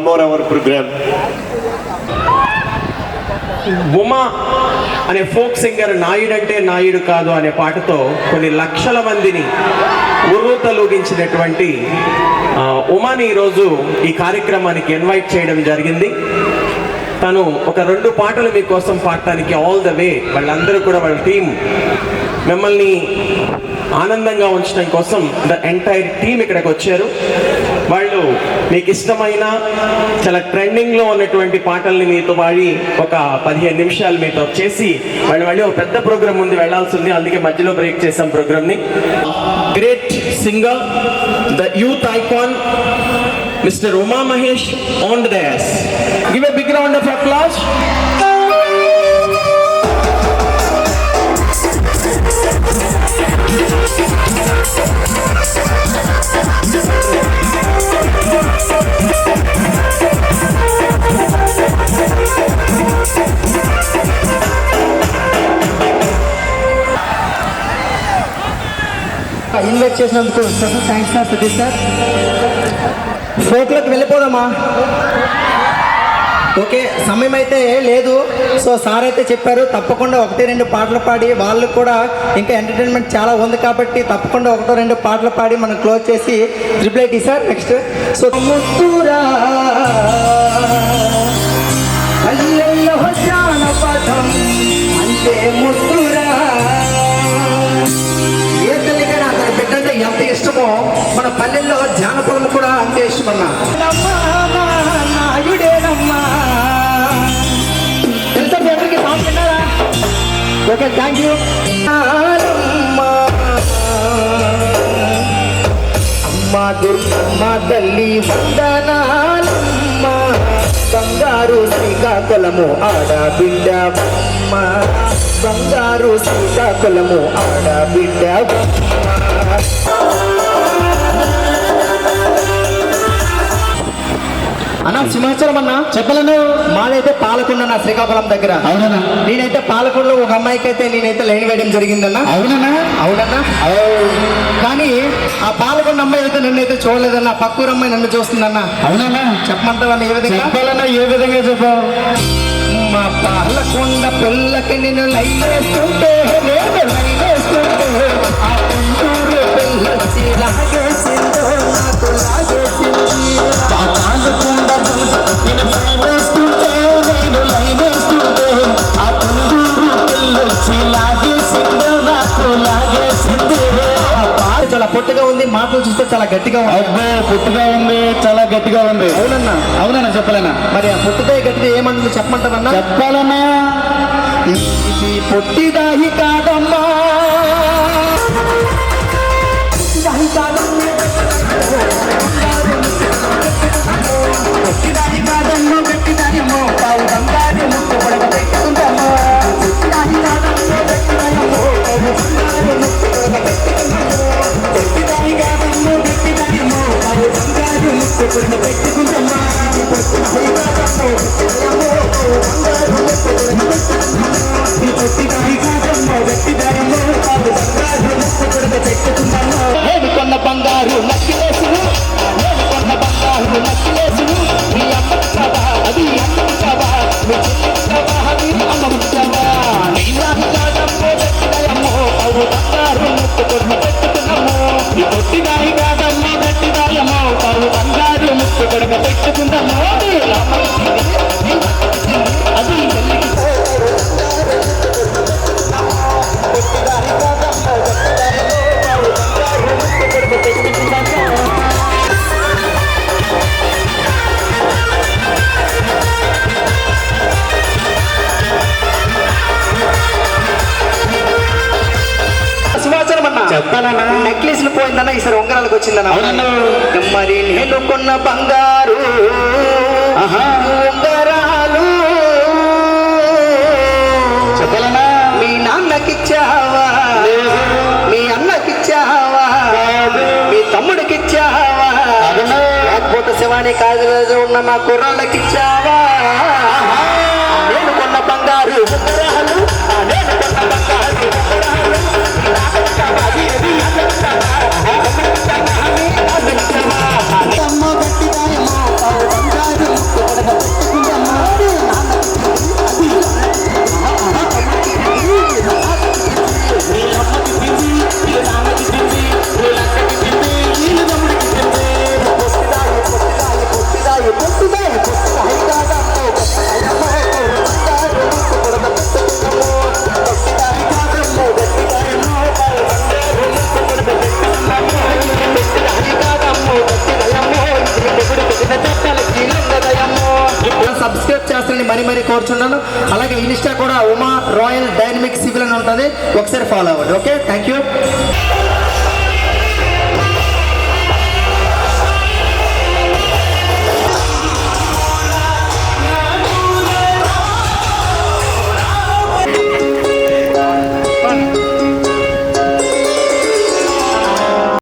more our program. Uma అనే folk singer Naidu అంటే నాయుడు కాదు అనే పాటతో కొన్ని లక్షల మందిని ఉర్రూతలూగించినటువంటి ఉమాని ఈరోజు ఈ కార్యక్రమానికి ఇన్వైట్ చేయడం జరిగింది. తను ఒక 2 పాటలు మీకోసం పాడటానికి ఆల్ ద వే వాళ్ళందరూ కూడా వాళ్ళ టీం మిమ్మల్ని ఆనందంగా ఉంచడం కోసం ద ఎంటైర్ టీం ఇక్కడికి వచ్చారు. వాళ్ళు మీకు ఇష్టమైన చాలా ట్రెండింగ్లో ఉన్నటువంటి పాటల్ని మీతో పాడి ఒక 15 నిమిషాలు మీతో చేసి మళ్ళీ ఒక పెద్ద ప్రోగ్రామ్ ఉంది వెళ్ళాల్సి ఉంది, అందుకే మధ్యలో బ్రేక్ చేసాం ప్రోగ్రామ్ని. Great singer, the youth icon Mr. Uma Mahesh on the dais. Give a big round of applause. Invite చేసినందుకు special thanks sir, Satish sir. ఫోక్లోకి వెళ్ళిపోదామా? ఓకే, సమయం అయితే లేదు. సో సార్ అయితే చెప్పారు తప్పకుండా 1-2 పాటలు పాడి, వాళ్ళు కూడా ఇంకా ఎంటర్టైన్మెంట్ చాలా ఉంది కాబట్టి తప్పకుండా 1-2 పాటలు పాడి మనం క్లోజ్ చేసి ట్రిపుల్ సార్ నెక్స్ట్. సో ముత్తురా అల్లెల్లో జానపదం అంటే ముత్తురా, ఏ తల్లికైనా అతని బిడ్డంటే ఎంత ఇష్టమో మన పల్లెల్లో జానపదం కూడా అంతే ఇష్టమన్నా. నాయుడేనమ్మా తెలుసా మీ అందరికీ సాంగ్ విన్నారా? Okay, thank you. అమ్మా దుర్గమ్మ తల్లి వందనాలమ్మ, బంగారు శ్రీకాకుళము ఆడబిడ్డమ్మ, బంగారు శ్రీకాకుళము ఆడబిడ్డమ్మ. అన్నా సింహాచలం అన్నా చెప్పలను. మాదైతే పాలకొండ నా శ్రీకాకుళం దగ్గర. అవునన్నా. నేనైతే పాలకొండలో ఒక అమ్మాయికి అయితే నేనైతే లైన్ వేయడం జరిగిందన్నా. అవునన్నా? అవునన్నా. కానీ ఆ పాలకొండ అమ్మాయి అయితే నన్ను అయితే చూడలేదన్నా, పక్కూరు అమ్మాయి నన్ను చూస్తుందన్నా. అవునన్నా? చెప్పమంటావన్నా ఏ విధంగా చెప్పాలన్నా? ఏ విధంగా చెప్పావు? మా పాలకొండ పిల్లకి నేను లైన్ వేస్తుంటే ఆ గుంటూరు పిల్లొచ్చి లాగేసిందో నాకు లాగేసింది. చాలా పొట్టుగా ఉంది, మాటలు చూస్తే చాలా గట్టిగా ఉంది. పొట్టుగా ఉంది, చాలా గట్టిగా ఉంది. అవునన్నా? అవునన్నా. చెప్పలేనా? మరి ఆ పొట్టుగా గట్టిగా ఏమన్నా చెప్పమంటారన్నా? చెప్పాలన్నా. ఇది పొట్టిదాయి కాదమ్మా, పొట్టిదాయి కాదమ్మా, పొట్టిదాయి కాదమ్మా, గట్టిదాయమ్మో పావు బంగారు ముక్కు పొడగ పెట్టుకుంటామా, పొట్టిదాయి కాదమ్మా, గట్టిదాయమ్మో పావు బంగారు ముక్కు పొడగ పెట్టుకుంటామా, పొట్టిదాయి కాదమ్మా, గట్టిదాయమ్మో పావు బంగారు ముక్కు పొడగ పెట్టుకుంటామా, పొట్టిదాయి కాదమ్మో బంగారు ముక్కు పొడగ పెట్టుకుంటామా, పొట్టిదాయి కాదమ్మా, గట్టిదాయమ్మో పావు బంగారు ముక్కు పొడగ పెట్టుకుంటామా. నేను కొన్న బంగారు నక్కిలేసును, నేను కొన్న బంగారు నక్కిలేసును, నీ అమ్మచ్చావా అది అమ్మచ్చావా, నీ చెల్లిచ్చావా అది అమ్మచ్చావా, నీ నాకు కాదమ్మో గట్టిదాయమ్మో పావు బంగారు ముక్కు పొడగ పెట్టుకున్నాము, నీ పొట్టిదాయి కాదమ్మో గట్టిదాయమ్మో పావు బంగారు ముక్కు పొడగ పెట్టుకున్నాము. అది చెల్లికి పొట్టిదాయి కాదమ్మో గట్టిదాయమ్మో పావు బంగారు ముక్కు పొడగ పెట్టుకున్నాము. సింహాచలం అన్నా చెప్పాలన్నా. నెక్లెస్లు పోయిందన్నా, ఈసారి ఉంగరాలకు వచ్చిందన్నా. మరి నేను కొన్న బంగారు ఉంగరాలు చెప్పాలన్నా. మీ నాన్నకిచ్చావా, మీ అన్నకిచ్చావా, మీ తమ్ముడికిచ్చావా, లేకపోతే శివాని కాదు ఉన్న మా కుర్రాళ్ళకిచ్చావా? నేను కొన్న బంగారు ఉంగరాలు, నేను కొన్న బంగారు ఉంగరాలు, అమ్మ గట్టిదాయమ్మో పావు బంగారు కోరుకుంటున్నాను. అలాగే ఇన్స్టా కూడా ఉమా రాయల్ డైనమిక్ సివిల్ అని ఉంటుంది, ఒకసారి ఫాలో అవ్వండి. Okay, thank you.